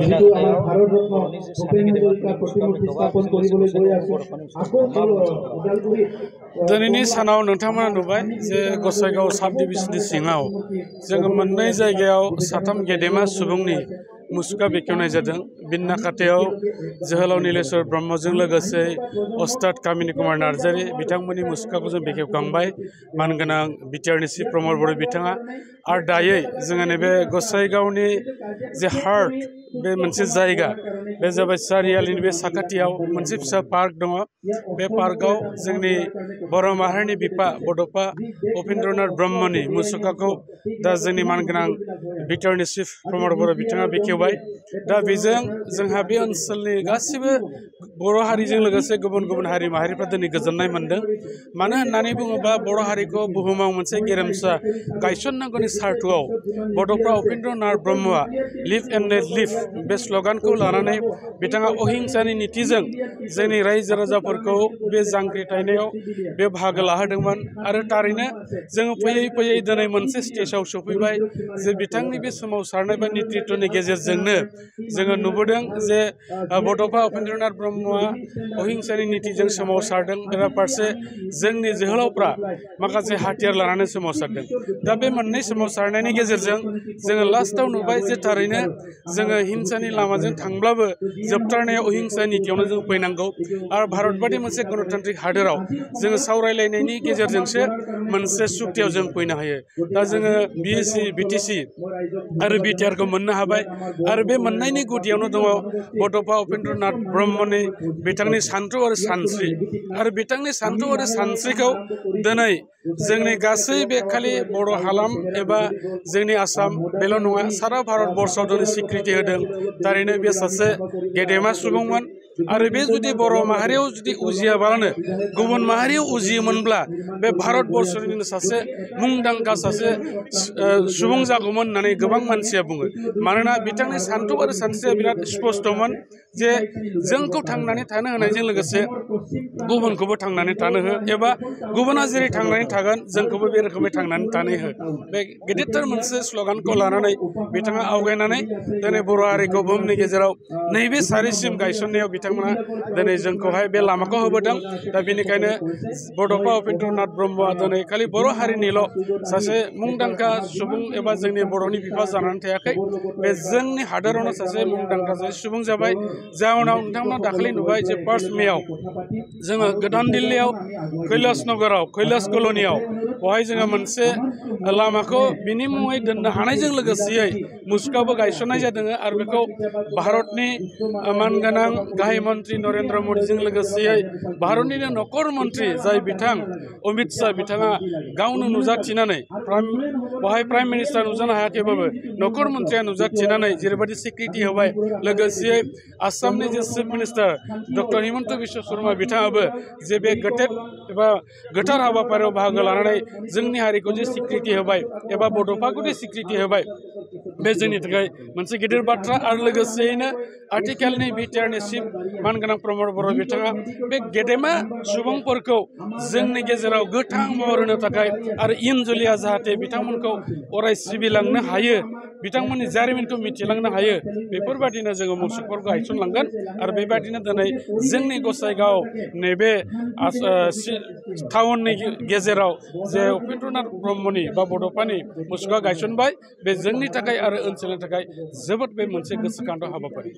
যিটো আমাৰ ভাৰত ৰত্ন ভূপেন হাজৰিকাৰ প্ৰতিমূৰ্তি স্থাপন কৰিবলৈ গৈ আছে আকৌ ওদালগুৰি दिनैनि सानाव नोंथांमोना नुबाय जे गसाइगाव साब डिभिजननि सिङाव जोङो मोननै जायगायाव साथाम गेदेमा सुबुंनि मुसुखा बेखेवनाय जादों। बिन्नाखाथायाव जोहोलाव नीलेश्वर ब्रह्मजों लोगोसे अस्ताद कामिनी कुमार नार्जारी बिथांमोननि मुसुखाखौ जों बेखेवखांबाय। मानगोनां बिटिआरनि चिफ प्रमद बर' बिथाङा आरो दायै जोङो नैबे गसाइगावनि जे हार्ट बे मोनसे जायगा बे जाबाय सारियालिनि बे साखाथियाव मोनसे फिसा पार्क दङ। बे पार्कआव जोंनि बर' माहारिनि बिफा बड'फा उपेन्द्रनाथ ब्रह्मनि मुसुखाखौ दा जोंनि मानगोनां बिटिआरनि चिफ प्रमद बर' बिथाङा बेखेवबाय। दा बेजों जोंहा बे ओनसोलनि गासिबो बर' हारिजों लोगोसे गुबुन गुबुन हारि माहारिफ्रा दिनै गोजोननाय मोन्दों। मानो होननानै बुङोब्ला बर' हारिखौ बुहुमाव मोनसे गेरेमसा गायसननांगौनि सार्थआव बड'फा उपेन्द्रनाथ ब्रह्मआ लिभ एन्ड लेट लिभ बे स्ल'गानखौ लानानै बिथाङा अहिंसानि नीतिजों जोंनि रायजो राजाफोरखौ बे जांख्रिथायनायाव बे बाहागो लाहोदोंमोन। आरो थारैनो जोङो फैयै फैयै दिनै मोनसे स्टेजाव सफैबाय जे बिथांनि बे सोमावसारनाय बा नेतृत्वनि गेजेरजोंनो जोङो नुबोदों जे बड'फा उपेन्द्रनाथ ब्रह्मआ अहिंसानि नीतिजों सोमावसारदों। बेराफारसे जोंनि जोहोलावफ्रा माखासे हाथियार लानानै सोमावसारदों। दा बे मोननै सोमावसारनायनि गेजेरजों जोङो लास्टआव नुबाय जे थारैनो जोङो हिंसानि लामाजों थांब्लाबो जोबथारनायाव अहिंसा नीतियावनो जों फैनांगौ। आरो भारत बादि मोनसे गणतान्त्रिक हादोराव जोङो सावरायलायनायनि गेजेरजोंसो मोनसे सुक्तियाव जों फैनो हायो। दा जोङो बिएसि बिटिसि आरो बिटिआरखौ मोननो हाबाय। आरो बे मोननायनि गुदियावनो दङ बड'फा उपेन्द्रनाथ ब्रह्मनि बिथांनि सान्थौ आरो सानस्रि। आरो बिथांनि सान्थौ आरो सानस्रिखौ दिनै जोंनि गासै बे खालि बर' हालाम एबा जोंनि आसाम बेल' नङा सारा भारत बर्षआव दिनै स्वीकृति होदों। थारैनो बे सासे गेदेमा सुबुंमोन। आरो बे जुदि बर' माहारियाव जुदि उजियाबालानो गुबुन माहारियाव उजियोमोनब्ला बे भारत बर्षनिनो सासे मुंदांखा सासे सुबुं जागौमोन होननानै गोबां मानसिया बुङो। मानोना बिथांनि सान्थौ आरो सानस्रिया बिराद स्पस्तमोन जे जोंखौ थांनानै थानो होनायजों लोगोसे गुबुनखौबो थांनानै थानो हो एबा गुबुना जेरै थांनानै थागोन जोंखौबो बे रोखोमै थांनानै थानो हो। बे गेदेरथार मोनसे स्ल'गानखौ लानानै बिथाङा आवगायनानै दिनै बर' हारिखौ बुहुमनि गेजेराव नैबे सारिसिम गायसननायाव बिथांमोना दिनै जोंखौहाय बे लामाखौ होबोदों। दा बेनिखायनो बड'फा उपेन्द्रनाथ ब्रह्मआ दिनै खालि बर' हारिनिल' सासे मुंदांखा सुबुं एबा जोंनि बर'नि बिफा जानानै थायाखै, बे जोंनि हादोरावनो सासे मुंदांखा सुबुं जाबाय। जाउनाव नोंथांमोना दाखालि नुबाय जे 1 मेआव जोङो गोदान दिल्लीयाव कैलाश नगराव कैलाश कल'नियाव बेवहाय जोङो मोनसे लामाखौ बिनि मुङै दोननो हानायजों लोगोसेयै मुसुखाबो गायसननाय जादों। आरो बेखौ भारतनि मानगोनां गाहाय मन्त्रि नरेन्द्र मदिजों लोगोसेयै भारतनिनो नखर मन्त्रि जाय बिथां अमित शाह बिथाङा गावनो नुजाथिनानै बेवहाय प्राइम मिनिस्टार नुजानो हायाखैबाबो नखर मन्त्रिया नुजाथिनानै जेरैबायदि स्वीकृति होबाय। लोगोसेयै आसामनि जे chief minister doctor Himanta Biswa Sharma बिथाङाबो जे बे गोथार हाबाफारियाव बाहागो लानानै जोंनि हारिखौ जे स्वीकृति होबाय एबा बड'फाखौ जे स्वीकृति होबाय बे जोंनि थाखाय मोनसे गिदिर बाथ्रा। आरो लोगोसेयैनो आथिखालनि बिटिआरनि चिफ मानगोनां प्रमद बर' बिथाङा बे गेदेमा सुबुंफोरखौ जोंनि गेजेराव गोथां महर होनो थाखाय आरो इयुन जोलैया जाहाथे बिथांमोनखौ अराय सिबिलांनो हायो, बिथांमोननि जारिमिनखौ मिथिलांनो हायो, बेफोरबायदिनो जोङो मुसुखाफोरखौ गायसनलांगोन। आरो बेबायदिनो दिनै जोंनि गसाइगाव नैबे टाउननि गेजेराव जे उपेन्द्रनाथ ब्रह्मनि बा बड'फानि मुसुखा गायसनबाय, बे जोंनि थाखाय आरो ओनसोलनि थाखाय जोबोद बे मोनसे गोसोखांथाव हाबाफारि।